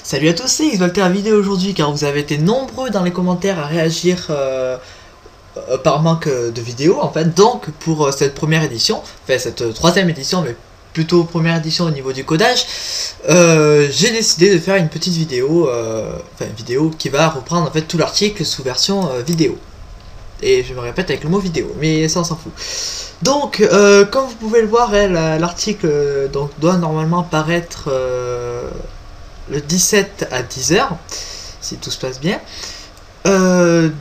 Salut à tous, c'est Xvolter vidéo aujourd'hui car vous avez été nombreux dans les commentaires à réagir par manque de vidéos en fait. Donc pour cette première édition, enfin cette troisième édition mais plutôt première édition au niveau du codage, j'ai décidé de faire une petite vidéo, enfin une vidéo qui va reprendre en fait tout l'article sous version vidéo. Et je me répète avec le mot vidéo, mais ça on s'en fout. Donc comme vous pouvez le voir, l'article doit normalement paraître le 17 à 10h, si tout se passe bien.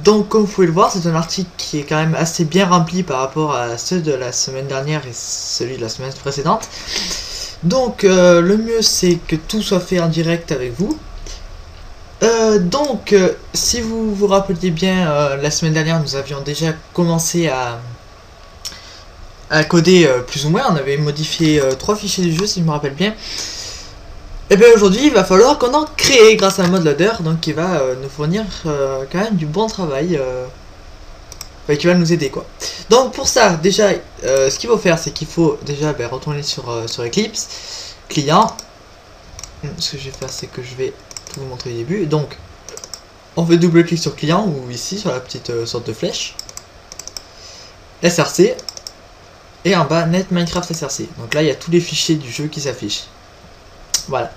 Donc comme vous pouvez le voir, c'est un article qui est quand même assez bien rempli par rapport à ceux de la semaine dernière et celui de la semaine précédente. Donc le mieux c'est que tout soit fait en direct avec vous. Si vous vous rappeliez bien, la semaine dernière nous avions déjà commencé à coder plus ou moins. On avait modifié 3 fichiers du jeu si je me rappelle bien. Et bien aujourd'hui il va falloir qu'on en crée grâce à un modloader, donc qui va nous fournir quand même du bon travail, enfin, qui va nous aider quoi. Donc pour ça déjà ce qu'il faut faire c'est qu'il faut déjà retourner sur Eclipse, client. Ce que je vais faire c'est que je vais tout vous montrer au début. Donc on fait double clic sur client ou ici sur la petite sorte de flèche, SRC, et en bas net Minecraft SRC. Donc là il y a tous les fichiers du jeu qui s'affichent. Voilà.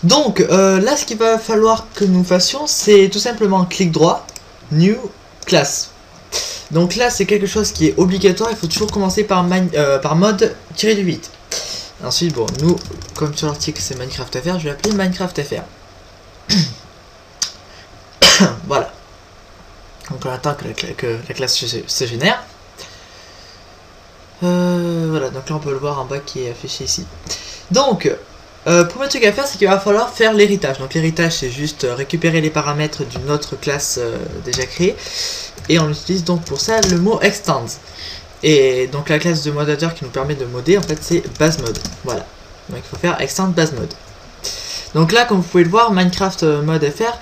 Donc là ce qu'il va falloir que nous fassions c'est tout simplement clic droit, new class. Donc là c'est quelque chose qui est obligatoire, il faut toujours commencer par mode-8. Ensuite bon, nous comme sur l'article c'est Minecraft FR, je vais l'appeler Minecraft FR. Voilà. Donc on attend que la classe se génère. Voilà, donc là on peut le voir en bas qui est affiché ici. Donc premier truc à faire c'est qu'il va falloir faire l'héritage. Donc l'héritage c'est juste récupérer les paramètres d'une autre classe déjà créée, et on utilise donc pour ça le mot extend. Et donc la classe de modloader qui nous permet de modder en fait c'est basemod. Voilà, donc il faut faire extend basemod. Donc là comme vous pouvez le voir, Minecraft mode FR,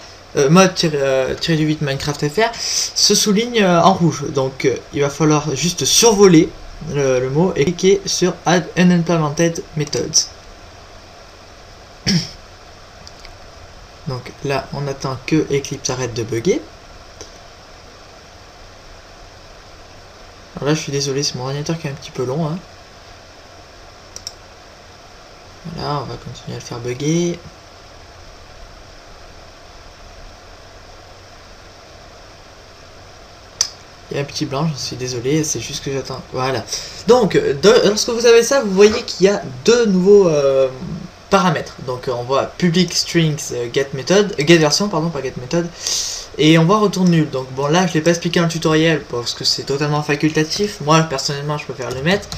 mode-8 Minecraft FR se souligne en rouge. Donc il va falloir juste survoler le mot et cliquer sur Add Unimplemented Methods. Donc là on attend que Eclipse arrête de bugger. Alors là je suis désolé, c'est mon ordinateur qui est un petit peu long hein. Voilà, on va continuer à le faire bugger. Il y a un petit blanc, je suis désolé, c'est juste que j'attends. Voilà. Donc lorsque vous avez ça, vous voyez qu'il y a deux nouveaux paramètres. Donc on voit public strings get method, get version pardon, pas get method, et on voit retourne nul. Donc bon là je l'ai pas expliqué dans le tutoriel parce que c'est totalement facultatif. Moi personnellement je préfère le mettre.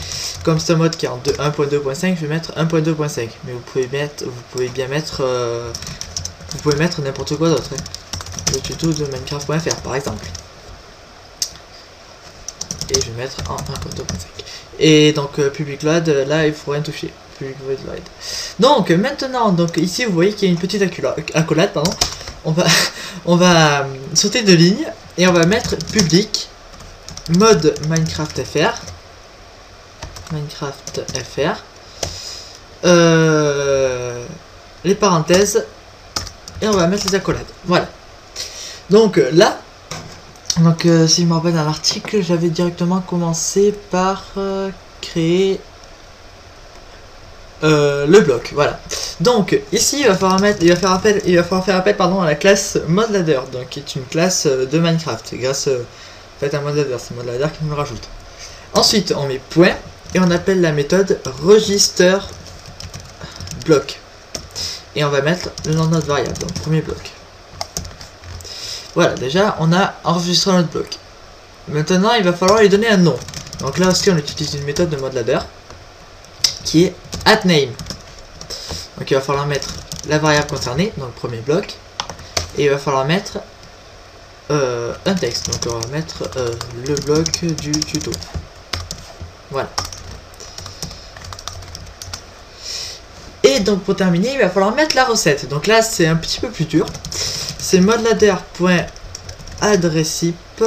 Comme c'est un mode qui est en 1.2.5, je vais mettre 1.2.5. Mais vous pouvez bien mettre vous pouvez mettre n'importe quoi d'autre. Hein. Le tuto de Minecraft.fr par exemple. Et je vais mettre en 1.2.5. Et donc public load, là il faut rien toucher. Public void load. Donc maintenant, donc ici vous voyez qu'il y a une petite accolade, pardon. On va sauter de ligne et on va mettre public mode Minecraft FR. Minecraft FR. Les parenthèses. Et on va mettre les accolades. Voilà. Donc là. Donc si je me rappelle dans l'article, j'avais directement commencé par créer le bloc, voilà. Donc ici il va falloir faire appel à la classe modloader, donc qui est une classe de Minecraft, grâce à modloader, c'est modloader qui nous le rajoute. Ensuite on met point et on appelle la méthode register bloc. Et on va mettre le nom de notre variable, donc premier bloc. Voilà, déjà on a enregistré notre bloc. Maintenant il va falloir lui donner un nom. Donc là aussi on utilise une méthode de modloader qui est @name. Donc il va falloir mettre la variable concernée, donc le premier bloc, et il va falloir mettre un texte. Donc on va mettre le bloc du tuto. Voilà. Et donc pour terminer il va falloir mettre la recette. Donc là c'est un petit peu plus dur. C'est modloader.addRecipe.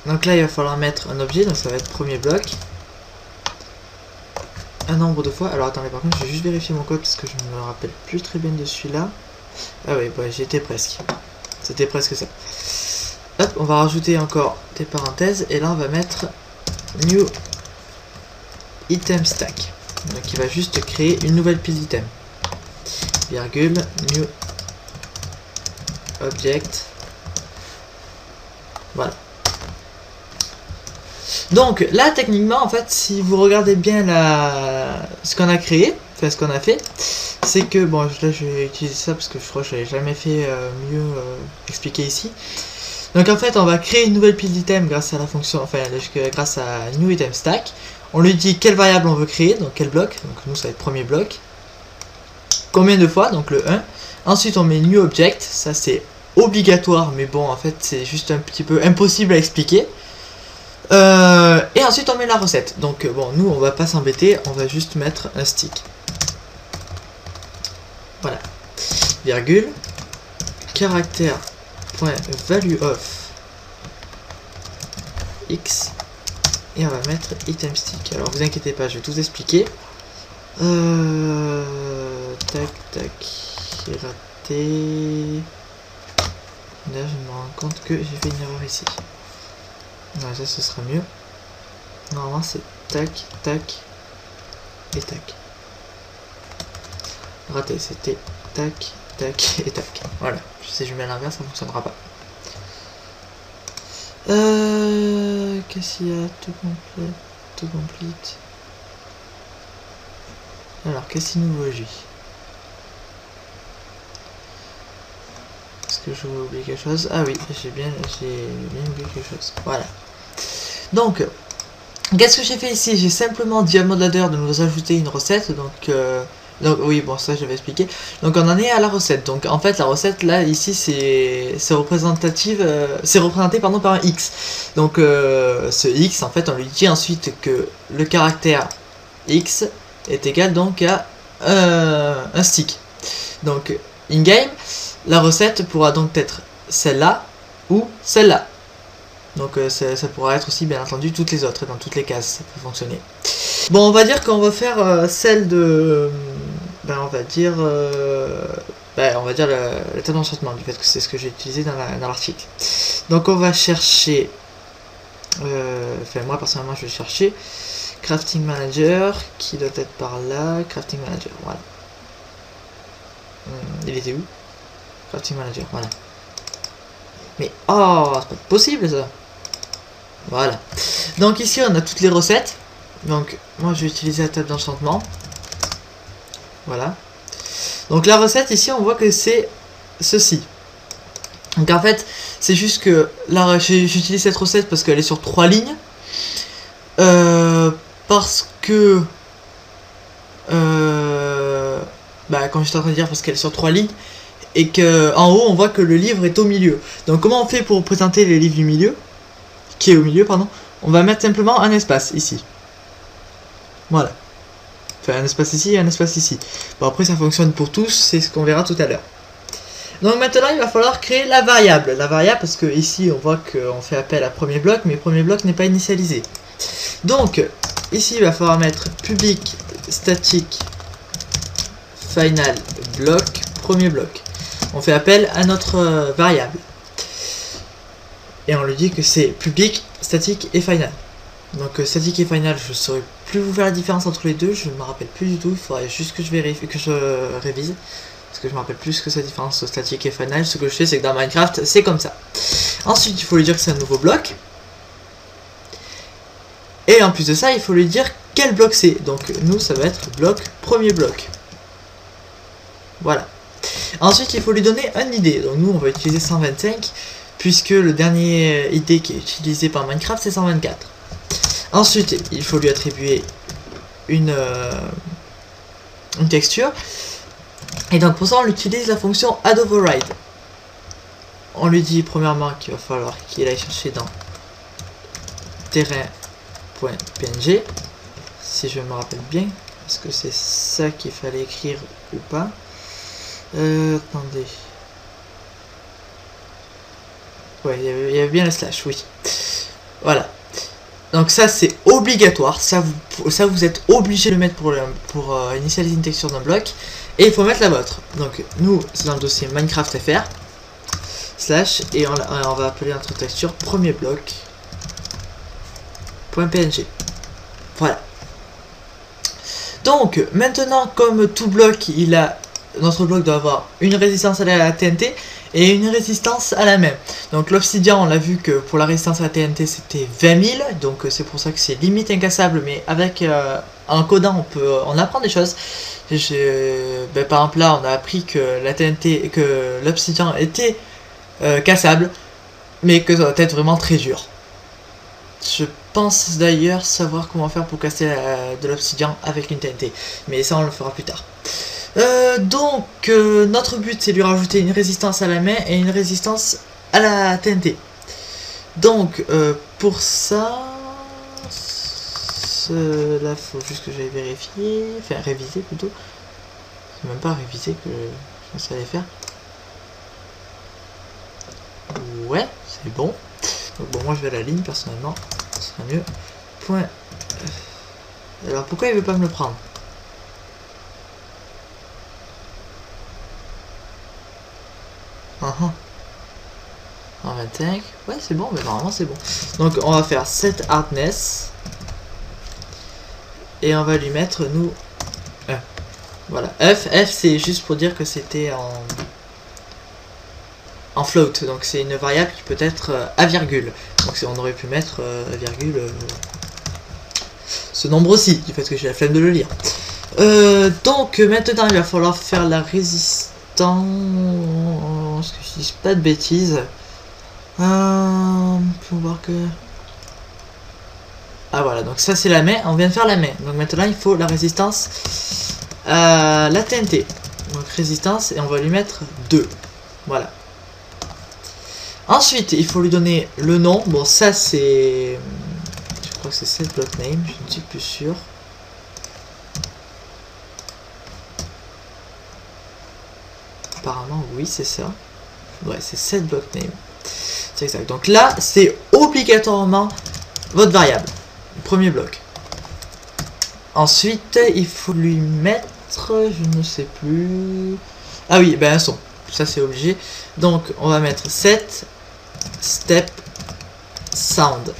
Donc là il va falloir mettre un objet, donc ça va être premier bloc. un nombre de fois. Alors attendez, par contre, je vais juste vérifier mon code parce que je ne me rappelle plus très bien de celui-là. Ah oui, bah, j'étais presque. C'était presque ça. Hop, on va rajouter encore des parenthèses et là on va mettre new item stack. Donc il va juste créer une nouvelle pile d'items. Virgule, new object. Voilà. Donc là techniquement en fait si vous regardez bien ce qu'on a créé, enfin ce qu'on a fait, c'est que bon là je vais utiliser ça parce que je crois que je n'avais jamais fait mieux expliquer ici. Donc en fait on va créer une nouvelle pile d'items grâce à la fonction, enfin grâce à new item stack. On lui dit quelle variable on veut créer, donc quel bloc, donc nous ça va être premier bloc. Combien de fois, donc le 1. Ensuite on met new object, ça c'est obligatoire mais bon en fait c'est juste un petit peu impossible à expliquer. Et ensuite on met la recette. Donc bon, nous on va pas s'embêter, on va juste mettre un stick. Voilà. Virgule. Caractère point value of x. Et on va mettre item stick. Alors vous inquiétez pas, je vais tout expliquer. Tac tac. J'ai raté. Là je me rends compte que j'ai fait une erreur ici. Non, ça ce sera mieux. Normalement c'est tac, tac et tac. Raté, c'était tac, tac et tac. Voilà, si je mets à l'inverse, ça ne fonctionnera pas. Qu'est-ce qu'il y a? Tout complet, tout complete. Alors, qu'est-ce qu'il nous aujourd'hui? Est-ce que j'ai oublié quelque chose? Ah oui, j'ai bien oublié quelque chose. Voilà. Donc, qu'est-ce que j'ai fait ici? J'ai simplement dit à Modlader de nous ajouter une recette. Donc oui, bon, ça je vais expliquer. Donc on en est à la recette. Donc en fait, la recette là, ici, c'est représentative, c'est représenté pardon, par un X. Donc ce X, en fait, on lui dit ensuite que le caractère X est égal donc à un stick. Donc in-game, la recette pourra donc être celle-là ou celle-là. Donc ça pourra être aussi bien entendu toutes les autres, dans toutes les cases ça peut fonctionner. Bon, on va dire qu'on va faire celle de... on va dire la table d'enchantement, du fait que c'est ce que j'ai utilisé dans l'article. Donc on va chercher... moi personnellement je vais chercher Crafting Manager, qui doit être par là, Crafting Manager, voilà. Il était où? Crafting Manager, voilà. Mais oh, c'est pas possible ça. Voilà. Donc ici on a toutes les recettes. Donc moi je vais utiliser la table d'enchantement. Voilà. Donc la recette ici on voit que c'est ceci. Donc en fait c'est juste que là j'utilise cette recette parce qu'elle est sur 3 lignes. Parce que quand j'étais en train de dire parce qu'elle est sur 3 lignes. Et que en haut on voit que le livre est au milieu. Donc comment on fait pour présenter les livres du milieu? Qui est au milieu, pardon. On va mettre simplement un espace ici. Voilà. Enfin, un espace ici et un espace ici. Bon, après, ça fonctionne pour tous, c'est ce qu'on verra tout à l'heure. Donc maintenant, il va falloir créer la variable. La variable, parce que ici, on voit qu'on fait appel à premier bloc, mais premier bloc n'est pas initialisé. Donc, ici, il va falloir mettre public static final bloc, premier bloc. On fait appel à notre variable. Et on lui dit que c'est public, statique et final. Donc statique et final, je ne saurais plus vous faire la différence entre les deux, je ne me rappelle plus du tout, il faudrait juste que je vérifie, que je révise. Parce que je me rappelle plus que cette différence entre statique et final. Ce que je fais, c'est que dans Minecraft, c'est comme ça. Ensuite, il faut lui dire que c'est un nouveau bloc. Et en plus de ça, il faut lui dire quel bloc c'est. Donc nous, ça va être bloc, premier bloc. Voilà. Ensuite, il faut lui donner un ID. Donc nous, on va utiliser 125. Puisque le dernier ID qui est utilisé par Minecraft c'est 124. Ensuite il faut lui attribuer une texture. Et donc pour ça on utilise la fonction addOverride. On lui dit premièrement qu'il va falloir qu'il aille chercher dans terrain.png. Si je me rappelle bien. Est-ce que c'est ça qu'il fallait écrire ou pas? Attendez. Ouais, il y avait bien le slash, oui. Voilà. Donc ça c'est obligatoire, ça vous êtes obligé de le mettre pour initialiser une texture d'un bloc. Et il faut mettre la vôtre. Donc nous c'est dans le dossier Minecraft FR / et on va appeler notre texture premier bloc .png. Voilà. Donc maintenant comme tout bloc notre bloc doit avoir une résistance à la TNT et une résistance à la main. Donc l'obsidian, on l'a vu que pour la résistance à la TNT c'était 20 000, donc c'est pour ça que c'est limite incassable, mais avec en codant on apprend des choses. Par exemple là on a appris que la TNT, que l'obsidian était cassable, mais que ça doit être vraiment très dur. Je pense d'ailleurs savoir comment faire pour casser de l'obsidian avec une TNT, mais ça on le fera plus tard. Notre but c'est de lui rajouter une résistance à la main et une résistance à la TNT. Donc pour ça, là faut juste que j'aille vérifier, enfin réviser plutôt. C'est même pas réviser que je savais faire. Ouais, c'est bon. Donc bon, moi je vais à la ligne personnellement, ce sera mieux. Point. Alors pourquoi il veut pas me le prendre? En 25, ouais c'est bon, mais normalement c'est bon. Donc on va faire set hardness et on va lui mettre nous voilà, F c'est juste pour dire que c'était en float, donc c'est une variable qui peut être à virgule. Donc on aurait pu mettre à virgule ce nombre aussi, du fait que j'ai la flemme de le lire. Donc maintenant il va falloir faire la résistance, que je dise pas de bêtises. Pour voir que... Ah voilà, donc ça c'est la main, on vient de faire la main. Donc maintenant il faut la résistance à la TNT. Donc résistance, et on va lui mettre 2. Voilà. Ensuite, il faut lui donner le nom. Bon, ça c'est... Je crois que c'est set block name, je ne suis plus sûr. Apparemment, oui, c'est ça. Ouais, c'est set block name. C'est exact. Donc là, c'est obligatoirement votre variable. Premier bloc. Ensuite, il faut lui mettre... Je ne sais plus... Ah oui, ben un son. Ça, c'est obligé. Donc, on va mettre set step sound.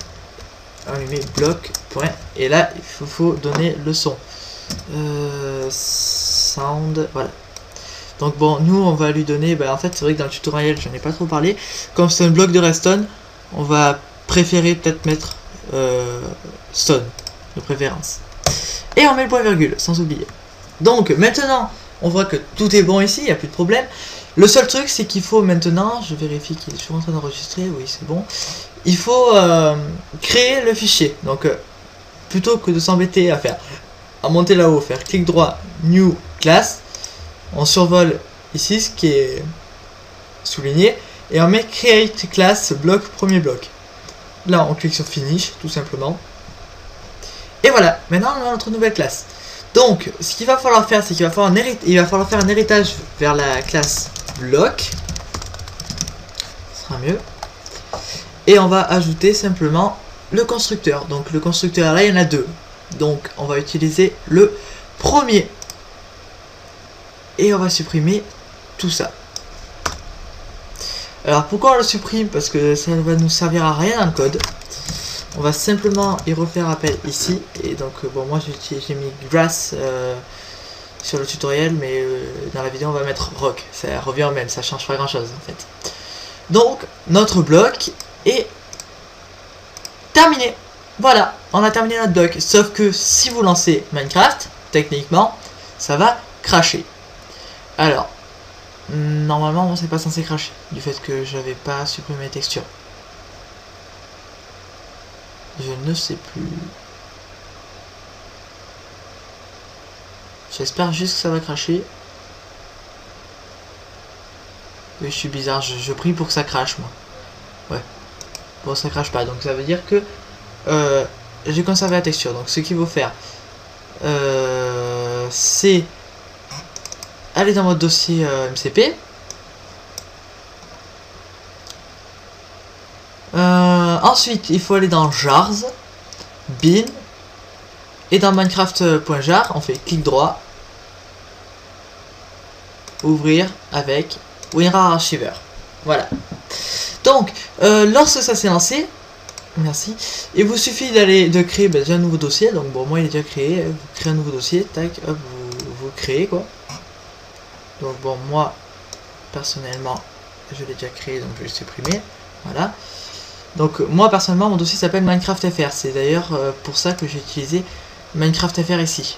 On lui met bloc, point. Et là, il faut donner le son. Sound, voilà. Donc bon, nous on va lui donner, en fait c'est vrai que dans le tutoriel j'en ai pas trop parlé, comme c'est un bloc de redstone, on va préférer peut-être mettre stone, de préférence. Et on met le point virgule, sans oublier. Donc maintenant, on voit que tout est bon ici, il n'y a plus de problème. Le seul truc c'est qu'il faut maintenant, je vérifie qu'il est toujours en train d'enregistrer, oui c'est bon. Il faut créer le fichier, donc plutôt que de s'embêter à monter là-haut, faire clic droit, new class. On survole ici ce qui est souligné et on met create class bloc premier bloc. Là on clique sur finish tout simplement. Et voilà, maintenant on a notre nouvelle classe. Donc ce qu'il va falloir faire, c'est qu'il va falloir faire un héritage vers la classe bloc. Ce sera mieux. Et on va ajouter simplement le constructeur. Donc le constructeur là il y en a deux. Donc on va utiliser le premier. Et on va supprimer tout ça. Alors pourquoi on le supprime? Parce que ça ne va nous servir à rien dans le code. On va simplement y refaire appel ici. Et donc bon, moi j'ai mis grass sur le tutoriel, mais dans la vidéo on va mettre rock. Ça revient au même, ça change pas grand chose en fait. Donc notre bloc est terminé. Voilà, on a terminé notre bloc. Sauf que si vous lancez Minecraft, techniquement, ça va cracher. Alors, normalement, bon, c'est pas censé cracher, du fait que j'avais pas supprimé les textures. Je ne sais plus. J'espère juste que ça va cracher. Oui, je suis bizarre, je prie pour que ça crache, moi. Ouais. Bon, ça crache pas, donc ça veut dire que j'ai conservé la texture. Donc, ce qu'il faut faire, c'est... Allez dans votre dossier MCP. Ensuite, il faut aller dans jars. bin, et dans Minecraft.jar, on fait clic droit, ouvrir avec WinRAR Archiver. Voilà. Donc, lorsque ça s'est lancé, merci, il vous suffit de créer déjà un nouveau dossier. Donc bon, moi il est déjà créé, vous créez un nouveau dossier, tac, hop, vous créez quoi. Donc bon, moi personnellement je l'ai déjà créé, donc je vais le supprimer. Voilà. Donc moi personnellement mon dossier s'appelle Minecraft FR. C'est d'ailleurs pour ça que j'ai utilisé Minecraft FR ici.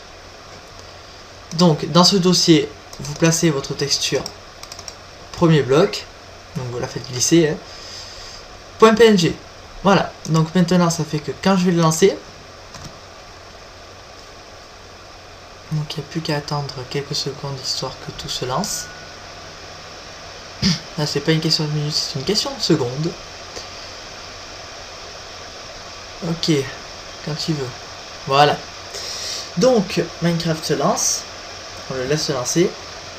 Donc dans ce dossier, vous placez votre texture premier bloc. Donc vous la faites glisser. Hein. .png. Voilà. Donc maintenant ça fait que quand je vais le lancer, donc il n'y a plus qu'à attendre quelques secondes histoire que tout se lance. Là c'est pas une question de minutes, c'est une question de secondes. Ok, quand tu veux. Voilà. Donc Minecraft se lance. On le laisse se lancer.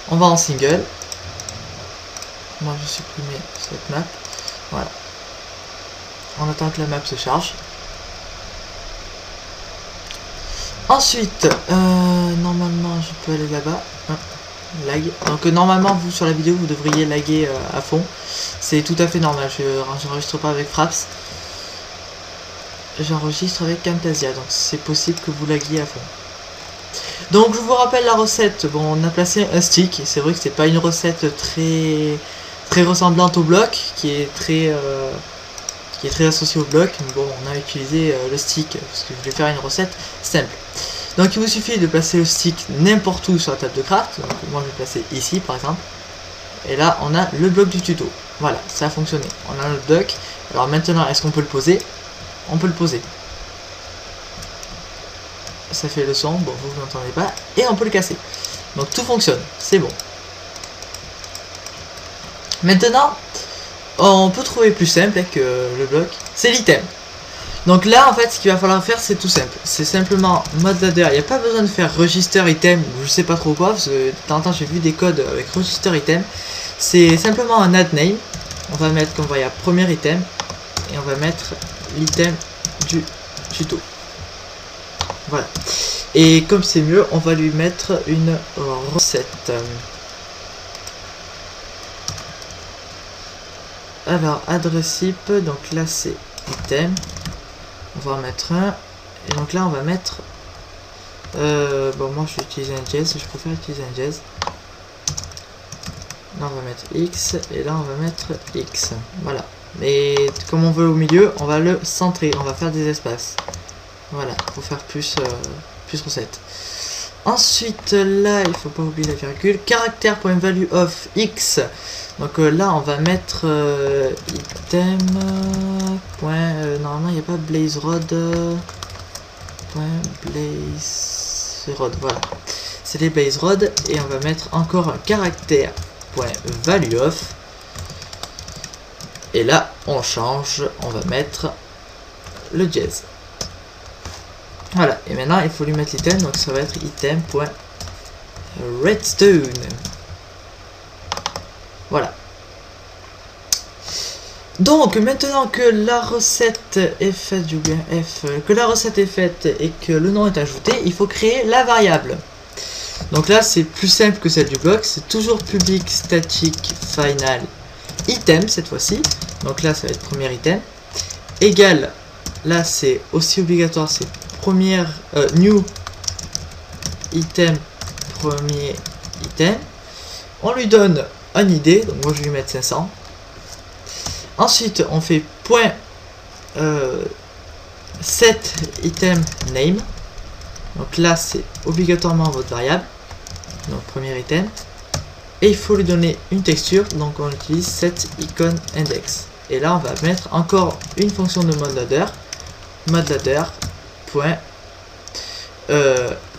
On va en single. Moi je supprime cette map. Voilà. On attend que la map se charge. Ensuite, normalement je peux aller là-bas. Lag. Donc normalement vous sur la vidéo vous devriez laguer à fond. C'est tout à fait normal. Je n'enregistre pas avec Fraps. J'enregistre avec Camtasia. Donc c'est possible que vous laguiez à fond. Donc je vous rappelle la recette. Bon, on a placé un stick. C'est vrai que c'est pas une recette très ressemblante au bloc, qui est très associée au bloc. Mais bon, on a utilisé le stick parce que je voulais faire une recette simple. Donc il vous suffit de placer le stick n'importe où sur la table de craft. Donc moi je vais placer ici par exemple. Et là on a le bloc du tuto. Voilà, ça a fonctionné. On a le bloc. Alors maintenant, est-ce qu'on peut le poser? On peut le poser. Ça fait le son, bon vous n'entendez pas. Et on peut le casser. Donc tout fonctionne, c'est bon. Maintenant, on peut trouver plus simple que le bloc, c'est l'item. Donc là en fait ce qu'il va falloir faire c'est tout simple. C'est simplement mode ladder, il n'y a pas besoin de faire register item ou je sais pas trop quoi. Parce que de temps en temps j'ai vu des codes avec register item. C'est simplement un add name. On va mettre comme vous voyez premier item. Et on va mettre l'item du tuto. Voilà. Et comme c'est mieux, on va lui mettre une recette. Alors, adresse IP, donc là c'est item. On va en mettre un. Et donc là on va mettre... bon moi je vais utiliser un jazz, je préfère utiliser un jazz. Là on va mettre X et là on va mettre X. Voilà. Mais comme on veut au milieu, on va le centrer, on va faire des espaces. Voilà, pour faire plus recette. Ensuite, là, il faut pas oublier la virgule. Caractère.value of X. Donc là, on va mettre item. Normalement, il n'y a pas blaze rod. Blaze rod. Voilà. C'est les blaze rod. Et on va mettre encore un caractère.value of. Et là, on change. On va mettre le jazz. Voilà, et maintenant il faut lui mettre l'item, donc ça va être item.redstone. Voilà. Donc maintenant que la recette est faite, j'ai oublié un F, que la recette est faite et que le nom est ajouté, il faut créer la variable. Donc là c'est plus simple que celle du bloc, c'est toujours public static final item cette fois-ci. Donc là ça va être premier item. Égal, là c'est aussi obligatoire, c'est première new item, premier item. On lui donne un ID, donc moi je vais lui mettre 500. Ensuite on fait point set item name. Donc là c'est obligatoirement votre variable, donc premier item. Et il faut lui donner une texture, donc on utilise set icon index. Et là on va mettre encore une fonction de mode ladder point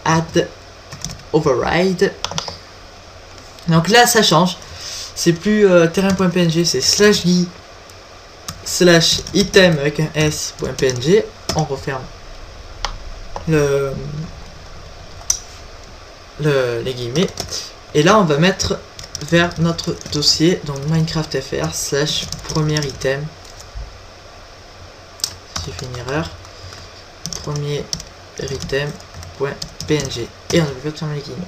add override. Donc là ça change, c'est plus terrain.png, c'est /guy /item avec un s.png. On referme les guillemets et là on va mettre vers notre dossier, donc Minecraft FR /premier item. J'ai fait une erreur. premier item.png et on oublie de fermer les guillemets.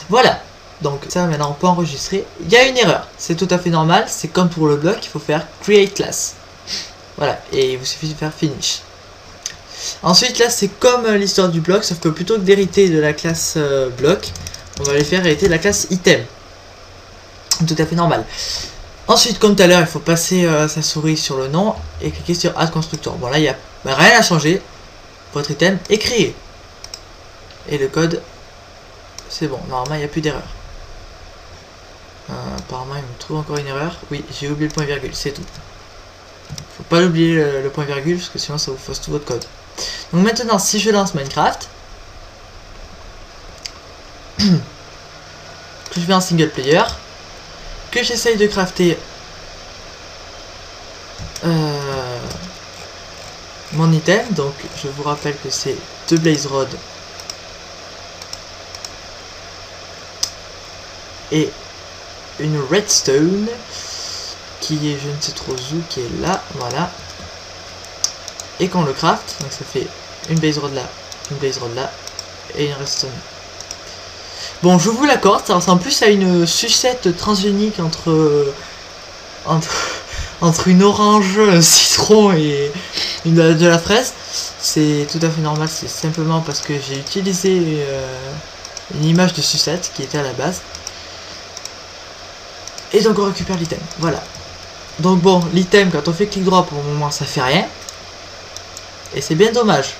Voilà, donc ça maintenant on peut enregistrer. Il y a une erreur, c'est tout à fait normal, c'est comme pour le bloc, il faut faire create class. Voilà, et il vous suffit de faire finish. Ensuite là c'est comme l'histoire du bloc, sauf que plutôt que d'hériter de la classe bloc, on va les faire hériter de la classe item. Tout à fait normal. Ensuite comme tout à l'heure il faut passer sa souris sur le nom et cliquer sur add constructor. Bon là il n'y a rien à changer, votre item est créé. Et le code c'est bon, normalement il n'y a plus d'erreur. Apparemment il me trouve encore une erreur. Oui, j'ai oublié le point virgule, c'est tout. Faut pas l'oublier le point virgule parce que sinon ça vous fausse tout votre code. Donc maintenant si je lance Minecraft, que je vais en single player, que j'essaye de crafter mon item, donc je vous rappelle que c'est 2 blaze rod et une redstone qui est je ne sais trop où, qui est là, voilà, et qu'on le craft, donc ça fait une blaze rod là, une blaze rod là et une redstone. Bon, je vous l'accorde, ça ressemble plus à une sucette transgénique entre une orange citron et de la fraise. C'est tout à fait normal, c'est simplement parce que j'ai utilisé une image de sucette qui était à la base. Et donc on récupère l'item, voilà. Donc bon, l'item quand on fait clic droit pour le moment ça fait rien. Et c'est bien dommage.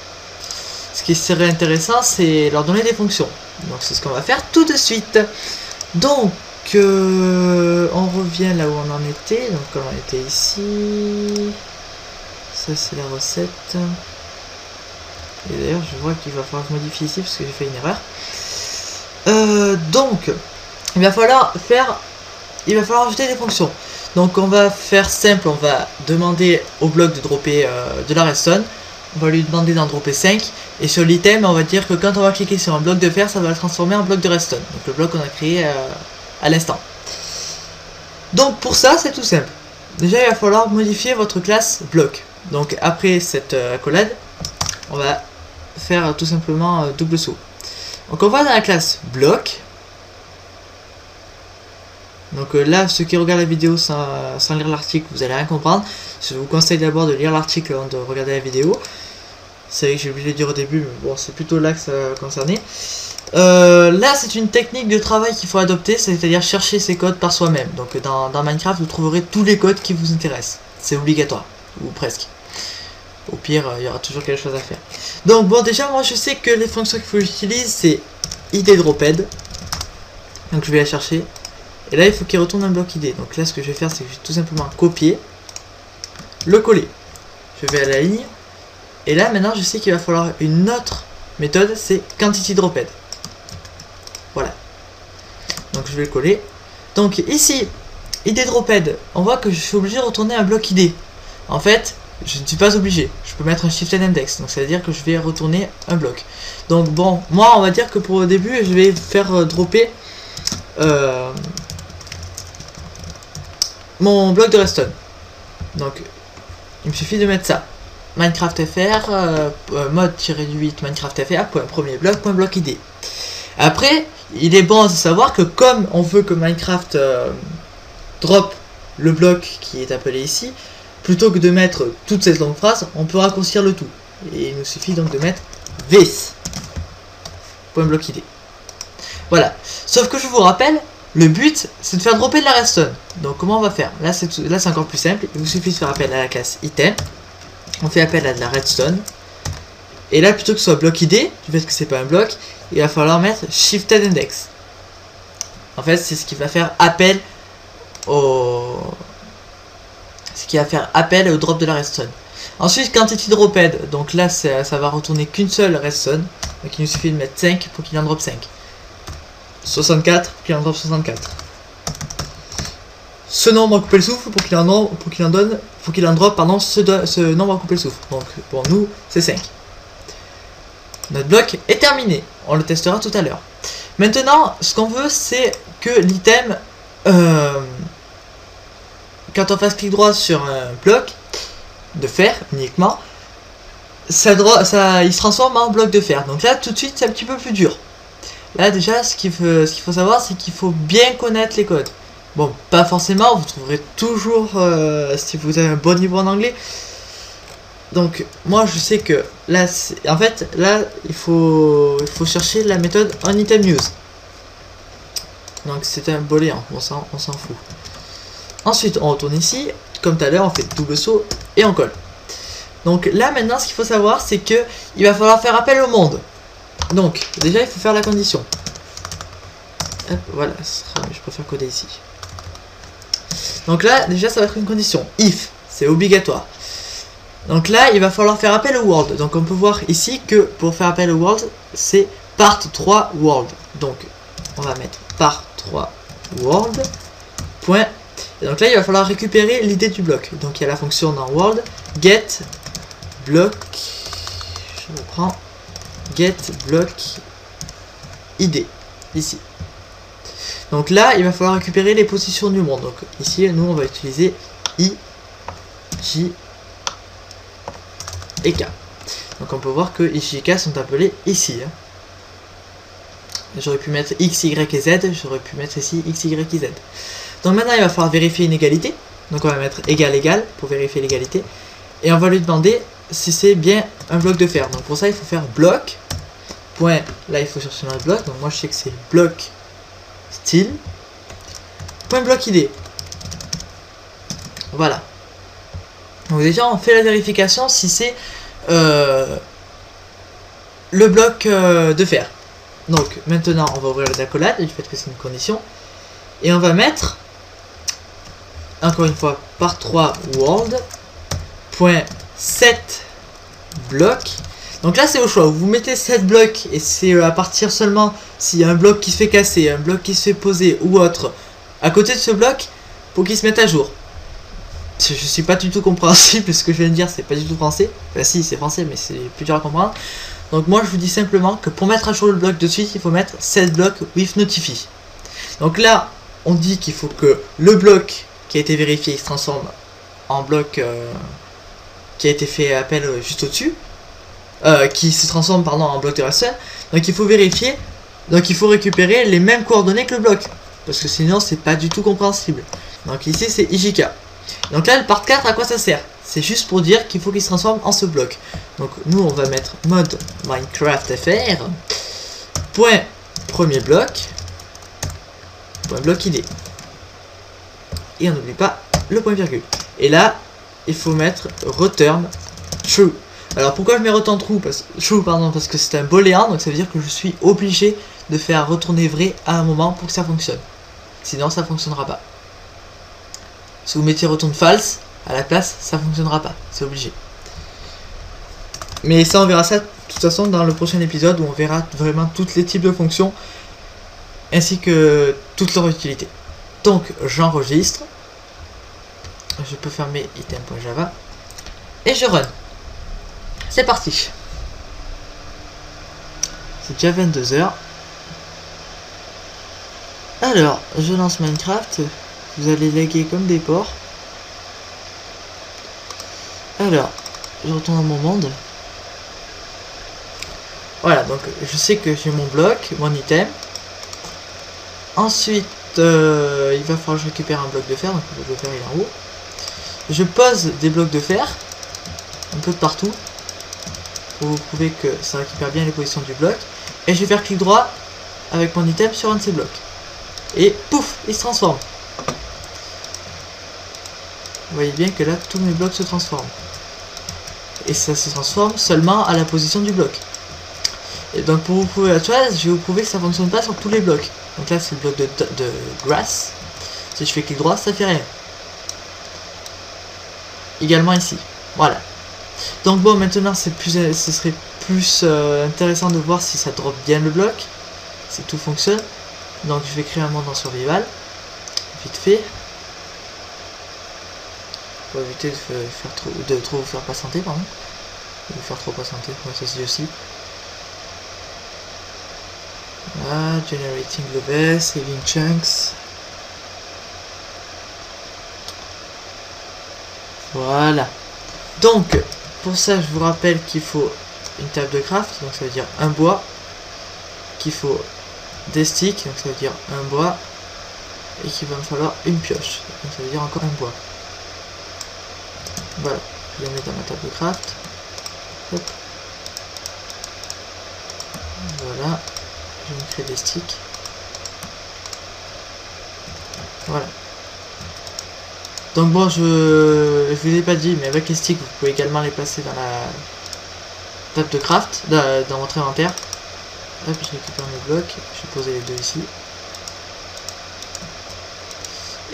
Ce qui serait intéressant c'est leur donner des fonctions. Donc c'est ce qu'on va faire tout de suite. Donc on revient là où on en était. Donc on était ici. Ça c'est la recette. Et d'ailleurs je vois qu'il va falloir modifier ici parce que j'ai fait une erreur. Donc il va falloir ajouter des fonctions. Donc on va faire simple, on va demander au bloc de dropper de la redstone. On va lui demander d'en dropper 5. Et sur l'item, on va dire que quand on va cliquer sur un bloc de fer, ça va le transformer en bloc de redstone. Donc le bloc qu'on a créé à l'instant. Donc pour ça, c'est tout simple. Déjà, il va falloir modifier votre classe bloc. Donc après cette accolade, on va faire tout simplement double saut. Donc on va dans la classe bloc. Donc là, ceux qui regardent la vidéo sans lire l'article, vous allez rien comprendre. Je vous conseille d'abord de lire l'article avant de regarder la vidéo. C'est vrai que j'ai oublié de le dire au début, mais bon, c'est plutôt là que ça concernait. Là, c'est une technique de travail qu'il faut adopter, c'est-à-dire chercher ses codes par soi-même. Donc dans Minecraft, vous trouverez tous les codes qui vous intéressent. C'est obligatoire, ou presque. Au pire, il y aura toujours quelque chose à faire. Donc bon, déjà, moi, je sais que les fonctions qu'il faut que j'utilise, c'est id droped. Donc je vais la chercher. Et là, il faut qu'il retourne un bloc ID. Donc là, ce que je vais faire, c'est que je vais tout simplement copier, le coller. Je vais à la ligne. Et là, maintenant, je sais qu'il va falloir une autre méthode, c'est quantity droped. Voilà. Donc je vais le coller. Donc ici, id droped, on voit que je suis obligé de retourner un bloc ID. En fait, je ne suis pas obligé. Je peux mettre un shifted index. Donc ça veut dire que je vais retourner un bloc. Donc bon, moi, on va dire que pour le début, je vais faire dropper mon bloc de redstone. Donc il me suffit de mettre ça, Minecraft FR mode-8 Minecraft FR premier bloc ID. Après il est bon de savoir que comme on veut que Minecraft drop le bloc qui est appelé ici, plutôt que de mettre toute cette longue phrase, on peut raccourcir le tout et il nous suffit donc de mettre this .bloc ID. Voilà, sauf que je vous rappelle, le but, c'est de faire dropper de la redstone. Donc comment on va faire? Là, c'est encore plus simple. Il vous suffit de faire appel à la classe item. On fait appel à de la redstone. Et là, plutôt que ce soit bloc ID, du fait que c'est pas un bloc, il va falloir mettre shifted index. En fait, c'est ce qui va faire appel au... drop de la redstone. Ensuite, quantity droped. Donc là, ça va retourner qu'une seule redstone. Donc il nous suffit de mettre 5 pour qu'il en drop 5. 64 pour qu'il en drop 64. Ce nombre à couper le souffle pour qu'il en drop pardon, ce nombre à couper le souffle. Donc pour nous c'est 5. Notre bloc est terminé. On le testera tout à l'heure. Maintenant ce qu'on veut c'est que l'item quand on fasse clic droit sur un bloc de fer uniquement, il se transforme en bloc de fer. Donc là, tout de suite, c'est un petit peu plus dur. Là, déjà, ce qu'il faut savoir, c'est qu'il faut bien connaître les codes. Bon, pas forcément, vous trouverez toujours, si vous avez un bon niveau en anglais. Donc, moi, je sais que là, en fait, là, il faut chercher la méthode onItemUse. Donc, c'est un booléen, on s'en fout. Ensuite, on retourne ici. Comme tout à l'heure, on fait double saut et on colle. Donc là, maintenant, ce qu'il faut savoir, c'est que il va falloir faire appel au monde. Donc, déjà, il faut faire la condition. Hop, voilà, je préfère coder ici. Donc là, déjà, ça va être une condition. If, c'est obligatoire. Donc là, il va falloir faire appel au world. Donc on peut voir ici que pour faire appel au world, c'est part 3 world. Donc, on va mettre part 3 world. Point. Et donc là, il va falloir récupérer l'idée du bloc. Donc il y a la fonction dans world, get block, je reprends, get block id, ici. Donc là, il va falloir récupérer les positions du monde. Donc ici, nous, on va utiliser I, J et K. Donc on peut voir que I, J et K sont appelés ici. J'aurais pu mettre X, Y et Z, j'aurais pu mettre ici X, Y et Z. Donc maintenant, il va falloir vérifier une égalité. Donc on va mettre égal pour vérifier l'égalité. Et on va lui demander si c'est bien un bloc de fer. Donc pour ça, il faut faire bloc. Point, là, il faut chercher notre bloc. Donc moi, je sais que c'est bloc style. Point bloc ID. Voilà. Donc déjà, on fait la vérification si c'est le bloc de fer. Donc maintenant, on va ouvrir les accolades du fait que c'est une condition. Et on va mettre, encore une fois, par 3 world. Point 7 blocs. Donc là c'est au choix, vous mettez 7 blocs et c'est à partir seulement s'il y a un bloc qui se fait casser, un bloc qui se fait poser ou autre à côté de ce bloc pour qu'il se mette à jour. Je suis pas du tout compréhensible, ce que je viens de dire c'est pas du tout français. Enfin si, c'est français mais c'est plus dur à comprendre. Donc moi je vous dis simplement que pour mettre à jour le bloc de suite, il faut mettre 7 blocs with notify. Donc là on dit qu'il faut que le bloc qui a été vérifié se transforme en bloc qui a été fait appel juste au-dessus, qui se transforme pardon en bloc de racine. Donc il faut vérifier, donc il faut récupérer les mêmes coordonnées que le bloc, parce que sinon c'est pas du tout compréhensible. Donc ici c'est IJK. Donc là le part 4 à quoi ça sert? C'est juste pour dire qu'il faut qu'il se transforme en ce bloc. Donc nous on va mettre mode Minecraft FR point premier bloc point bloc ID et on n'oublie pas le point virgule. Et là il faut mettre return true. Alors pourquoi je mets return true parce que c'est un booléen, donc ça veut dire que je suis obligé de faire retourner vrai à un moment pour que ça fonctionne. Sinon ça fonctionnera pas. Si vous mettez return false à la place, ça fonctionnera pas, c'est obligé. Mais ça on verra ça de toute façon dans le prochain épisode où on verra vraiment tous les types de fonctions ainsi que toutes leurs utilités. Donc j'enregistre. Je peux fermer item.java et je run. C'est parti. C'est déjà 22 h. Alors, je lance Minecraft. Vous allez laguer comme des porcs. Alors, je retourne dans mon monde. Voilà, donc je sais que j'ai mon bloc, mon item. Ensuite, il va falloir que je récupère un bloc de fer. Donc le bloc de fer il est en haut. Je pose des blocs de fer un peu de partout pour vous prouver que ça récupère bien les positions du bloc. Et je vais faire clic droit avec mon item sur un de ces blocs. Et pouf, il se transforme. Vous voyez bien que là, tous mes blocs se transforment. Et ça se transforme seulement à la position du bloc. Et donc pour vous prouver la chose, je vais vous prouver que ça ne fonctionne pas sur tous les blocs. Donc là, c'est le bloc de grass. Si je fais clic droit, ça fait rien. Également ici. Voilà. Donc bon, maintenant ce serait plus intéressant de voir si ça drop bien le bloc, si tout fonctionne. Donc je vais créer un monde en survival, vite fait, pour éviter de trop vous faire patienter, pardon. De vous faire trop patienter, comme ça se dit aussi. Voilà, generating global, saving chunks. Voilà. Donc, pour ça, je vous rappelle qu'il faut une table de craft, donc ça veut dire un bois, qu'il faut des sticks, donc ça veut dire un bois, et qu'il va me falloir une pioche, donc ça veut dire encore un bois. Voilà, je vais mettre dans ma table de craft. Hop. Voilà, je vais me créer des sticks. Voilà. Donc bon, je vous ai pas dit, mais avec les sticks, vous pouvez également les placer dans la table de craft, dans votre inventaire. Hop, je récupère mes blocs, je vais poser les deux ici.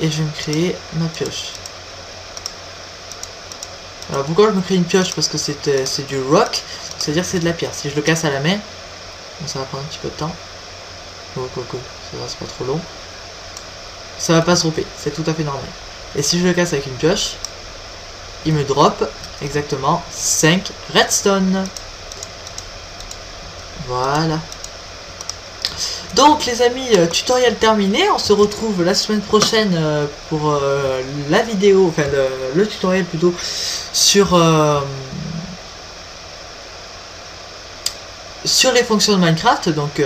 Et je vais me créer ma pioche. Alors pourquoi je me crée une pioche? Parce que c'est du rock, c'est-à-dire c'est de la pierre. Si je le casse à la main, bon, ça va prendre un petit peu de temps. Oh, coco, ça va, c'est pas trop long. Ça va pas se dropper, c'est tout à fait normal. Et si je le casse avec une pioche, il me drop exactement 5 redstone. Voilà. Donc les amis, tutoriel terminé. On se retrouve la semaine prochaine pour la vidéo, enfin le tutoriel plutôt, sur les fonctions de Minecraft. Donc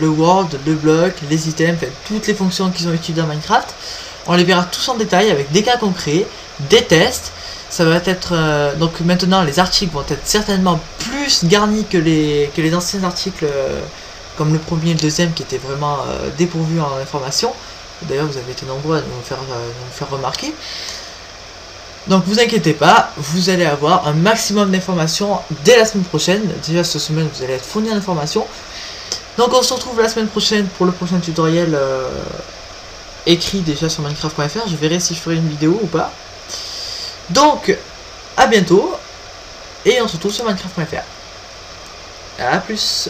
le world, le bloc, les items, enfin toutes les fonctions qui sont utilisées dans Minecraft. On les verra tous en détail avec des cas concrets, des tests. Ça va être donc maintenant les articles vont être certainement plus garnis que les anciens articles comme le premier et le deuxième qui étaient vraiment dépourvus en informations. D'ailleurs vous avez été nombreux à nous faire remarquer. Donc vous inquiétez pas, vous allez avoir un maximum d'informations dès la semaine prochaine. Déjà cette semaine vous allez être fourni d'informations. Donc on se retrouve la semaine prochaine pour le prochain tutoriel écrit déjà sur minecraft.fr. Je verrai si je ferai une vidéo ou pas. Donc à bientôt et on se retrouve sur minecraft.fr. A plus.